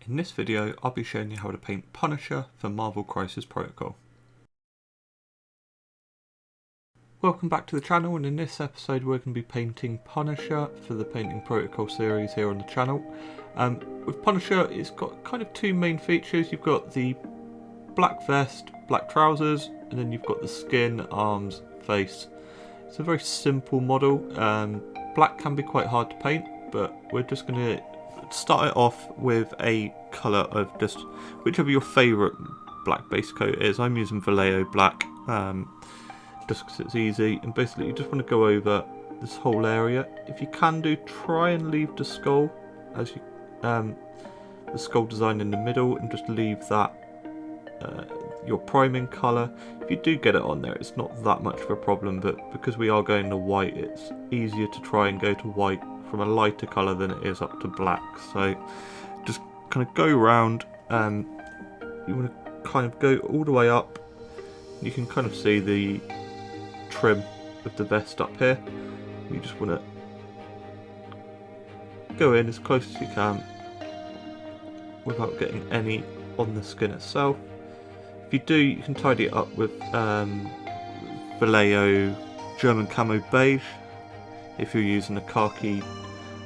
In this video I'll be showing you how to paint Punisher for Marvel Crisis Protocol. Welcome back to the channel, and in this episode we're going to be painting Punisher for the Painting Protocol series here on the channel. With Punisher, it's got kind of two main features. You've got the black vest, black trousers, and then you've got the skin, arms, face. It's a very simple model. Black can be quite hard to paint, but we're just going to start it off with a colour of just whichever your favourite black base coat is. I'm using Vallejo Black just because it's easy, and basically you just want to go over this whole area. If you can try and leave the skull as you the skull design in the middle, and just leave that your priming colour. If you do get it on there, it's not that much of a problem, but because we are going to white, it's easier to try and go to white from a lighter colour than it is up to black. So just kind of go around, you want to kind of go all the way up. You can kind of see the trim of the vest up here. You just want to go in as close as you can without getting any on the skin itself. If you do, you can tidy it up with Vallejo German Camo Beige if you're using a khaki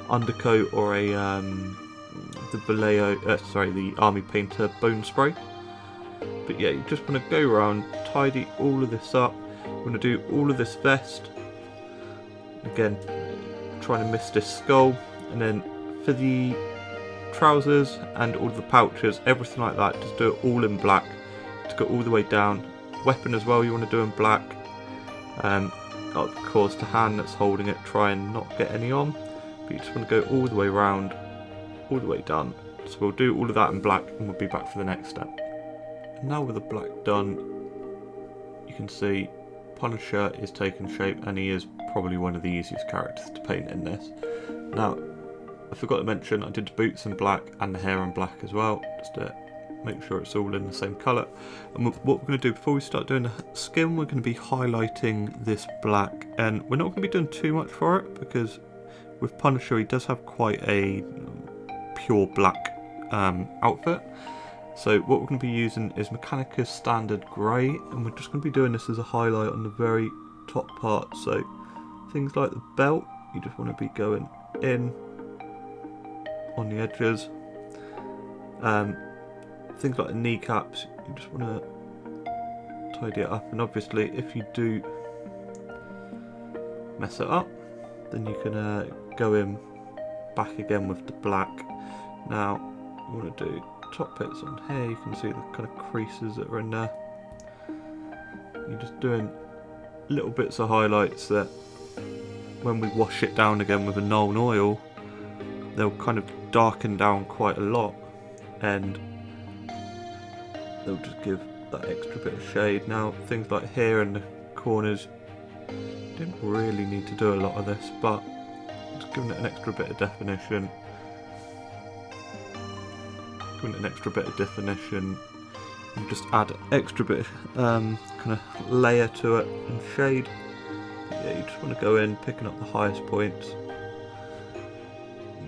undercoat, or a the Vallejo, the Army Painter Bone Spray. But yeah, you just want to go around, tidy all of this up. You want to do all of this vest. Again, trying to miss this skull, and then for the trousers and all the pouches, everything like that, just do it all in black. To go all the way down. Weapon as well, you want to do in black. Of course, the hand that's holding it, try and not get any on. But you just want to go all the way around, all the way down. So we'll do all of that in black, and we'll be back for the next step. And now with the black done, you can see Punisher is taking shape, and he is probably one of the easiest characters to paint in this. Now, I forgot to mention, I did the boots in black and the hair in black as well, just to make sure it's all in the same colour. And what we're going to do before we start doing the skin, we're going to be highlighting this black, and we're not going to be doing too much for it because with Punisher he does have quite a pure black outfit. So what we're going to be using is Mechanicus Standard Grey, and we're just going to be doing this as a highlight on the very top part. So things like the belt, you just want to be going in on the edges. Things like the kneecaps, you just want to tidy it up, and obviously if you do mess it up, then you can go in back again with the black. Now you want to do top bits on here, you can see the kind of creases that are in there. You're just doing little bits of highlights that when we wash it down again with a Nuln Oil, they'll kind of darken down quite a lot, and they'll just give that extra bit of shade. Now things like here in the corners, didn't really need to do a lot of this, but just giving it an extra bit of definition. And just add an extra bit kind of layer to it and shade. But yeah, you just want to go in, picking up the highest points.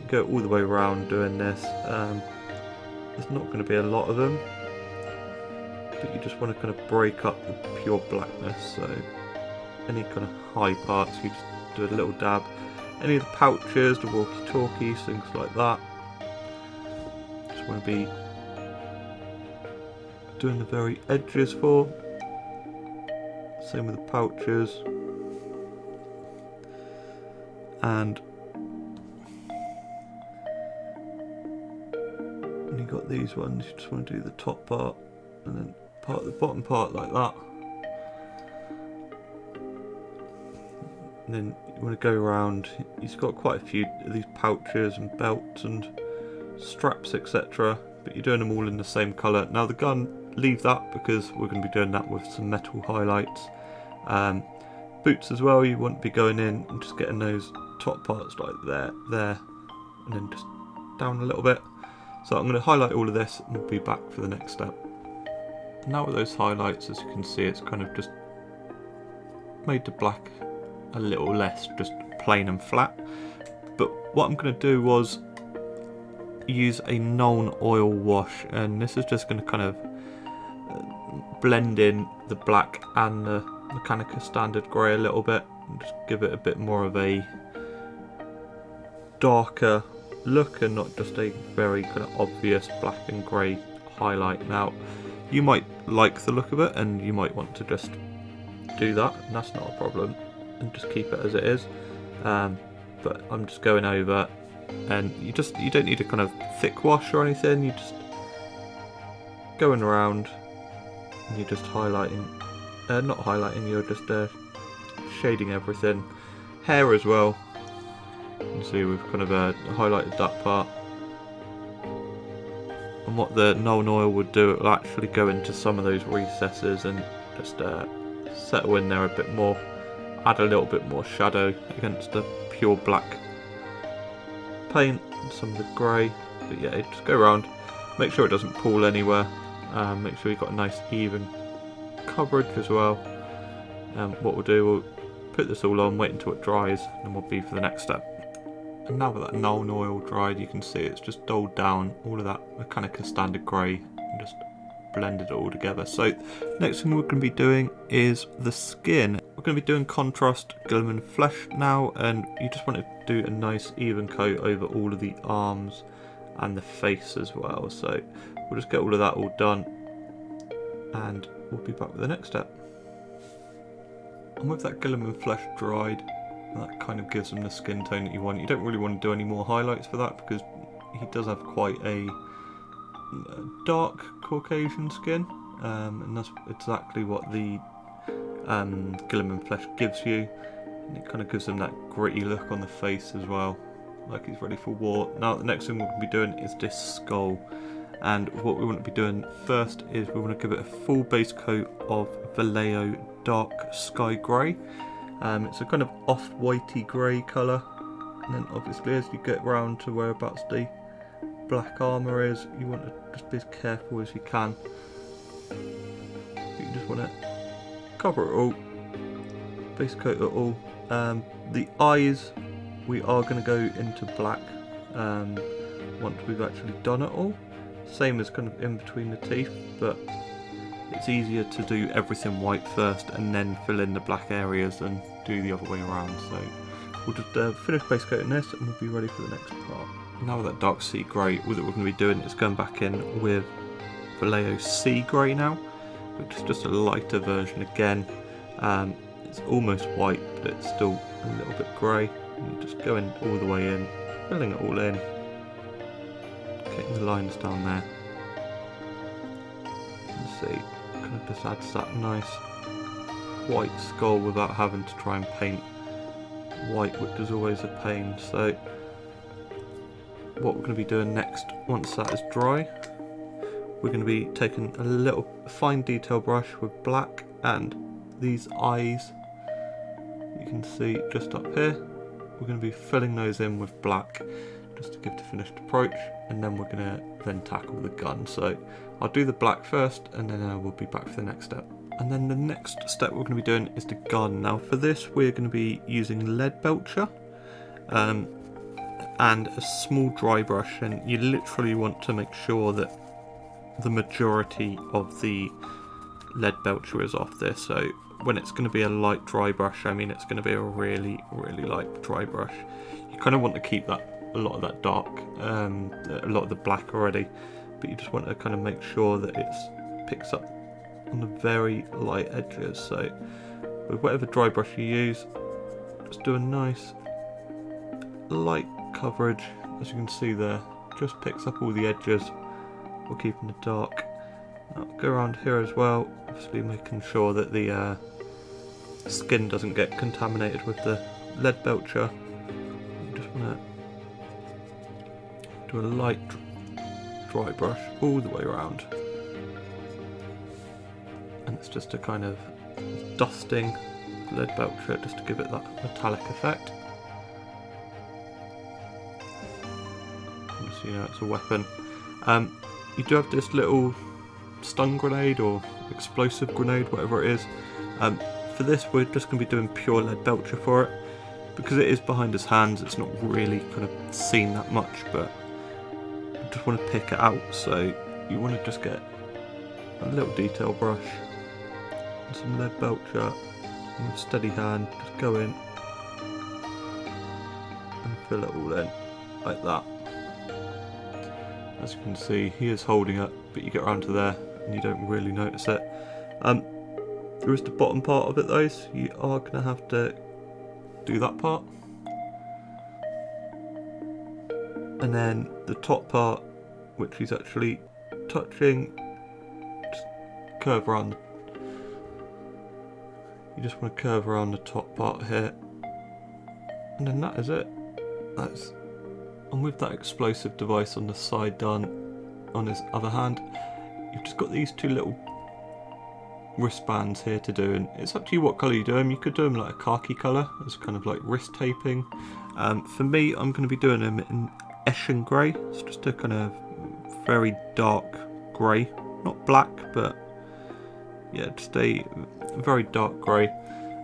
Go all the way around doing this. There's not going to be a lot of them, but you just want to kind of break up the pure blackness. So any kind of high parts, you just do a little dab. Any of the pouches, the walkie-talkies, things like that. Just want to be doing the very edges for. Same with the pouches. And when you got these ones, you just want to do the top part, and then the bottom part like that. And then you want to go around. He's got quite a few of these pouches and belts and straps, etc. But you're doing them all in the same colour. Now the gun, leave that because we're going to be doing that with some metal highlights. Boots as well, you want to be going in and just getting those top parts like there, and then just down a little bit. So I'm going to highlight all of this, and we'll be back for the next step. Now with those highlights, as you can see, it's kind of just made the black a little less just plain and flat. But what I'm going to do was use a Nuln Oil wash, and this is just going to kind of blend in the black and the Mechanicus standard grey a little bit, and just give it a bit more of a darker look and not just a very kind of obvious black and grey highlight. Now, you might like the look of it and you might want to just do that, and that's not a problem, and just keep it as it is. But I'm just going over, and you don't need a kind of thick wash or anything. You just going around and you're just highlighting, not highlighting, you're just shading everything. Hair as well. You can see we've kind of highlighted that part. And what the Nuln Oil would do, it will actually go into some of those recesses and just settle in there a bit more, add a little bit more shadow against the pure black paint and some of the grey. But yeah, just go around, make sure it doesn't pool anywhere, make sure you've got a nice even coverage as well. What we'll do, we'll put this all on, wait until it dries, and we'll be for the next step. And now that Nuln Oil dried, you can see it's just dulled down all of that Mechanicus standard grey and just blended it all together. So next thing we're going to be doing is the skin. We're going to be doing contrast Guillaman flesh now, and you just want to do a nice even coat over all of the arms and the face as well. So we'll just get all of that all done and we'll be back with the next step. And with that Guillaman flesh dried, that kind of gives them the skin tone that you want. You don't really want to do any more highlights for that because he does have quite a dark Caucasian skin, and that's exactly what the Guillaman flesh gives you, and it kind of gives him that gritty look on the face as well, like he's ready for war. Now the next thing we're going to be doing is this skull, and what we want to be doing first is we want to give it a full base coat of Vallejo Sky Grey. It's a kind of off-whitey grey colour, and then obviously as you get round to whereabouts the black armour is, you want to just be as careful as you can. You just want to cover it all, base coat it all. The eyes, we are going to go into black once we've actually done it all. Same as kind of in between the teeth, but it's easier to do everything white first and then fill in the black areas and do the other way around. So we'll just finish base coating this and we'll be ready for the next part. Now with that dark sea grey, what we're going to be doing is going back in with Vallejo Sea Grey now, which is just a lighter version again. It's almost white, but it's still a little bit grey. And you just go in all the way in, filling it all in, getting the lines down there. You can see, kind of just adds that nice white skull without having to try and paint white, which is always a pain. So what we're going to be doing next, once that is dry, we're going to be taking a little fine detail brush with black, and these eyes you can see just up here, we're going to be filling those in with black just to give the finished approach, and then we're going to then tackle the gun. So I'll do the black first and then we'll be back for the next step. And then the next step we're going to be doing is the gun. Now for this we're going to be using Leadbelcher and a small dry brush, and you literally want to make sure that the majority of the Leadbelcher is off this. So when it's going to be a light dry brush, I mean it's going to be a really light dry brush. You kind of want to keep that a lot of that dark, a lot of the black already, but you just want to kind of make sure that it picks up on the very light edges. So with whatever dry brush you use, just do a nice light coverage. As you can see there, just picks up all the edges while keeping it dark. Now go around here as well, obviously making sure that the skin doesn't get contaminated with the Leadbelcher. You just want to do a light dry brush all the way around, and it's just a kind of dusting Leadbelcher just to give it that metallic effect. So, you know, it's a weapon. You do have this little stun grenade or explosive grenade, whatever it is. For this we're just going to be doing pure Leadbelcher for it. Because it is behind his hands, it's not really kind of seen that much, but just want to pick it out, so you want to just get a little detail brush and some Leadbelcher and with a steady hand just go in and fill it all in like that. As you can see, he is holding it, but you get around to there and you don't really notice it. There is the bottom part of it though, so you are going to have to do that part. And then the top part, which he's actually touching, just curve around. You just want to curve around the top part here. And then that is it. And with that explosive device on the side done on his other hand, you've just got these two little wristbands here to do, and it's up to you what colour you do them. You could do them like a khaki colour as kind of like wrist taping. For me, I'm going to be doing them in Ashen Grey. It's just a kind of very dark grey, not black, but yeah, just a very dark grey.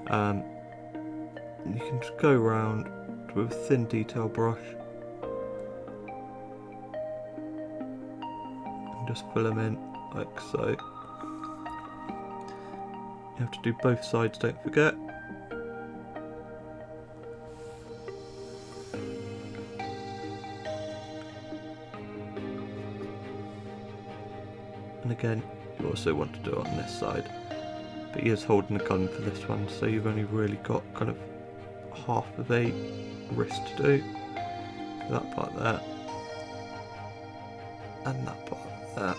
You can just go around with a thin detail brush and just fill them in like so. You have to do both sides, don't forget. And again, you also want to do it on this side. But he is holding the gun for this one, so you've only really got kind of half of a wrist to do. So that part there. And that part there.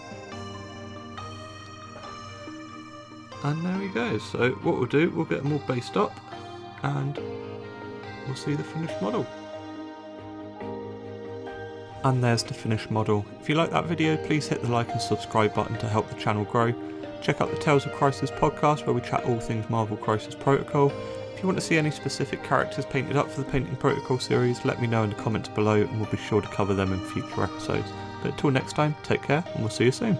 And there we go. So what we'll do, we'll get them all based up and we'll see the finished model. And there's the finished model. If you like that video, please hit the like and subscribe button to help the channel grow. Check out the Tales of Crisis podcast where we chat all things Marvel Crisis Protocol. If you want to see any specific characters painted up for the Painting Protocol series, let me know in the comments below and we'll be sure to cover them in future episodes. But until next time, take care and we'll see you soon.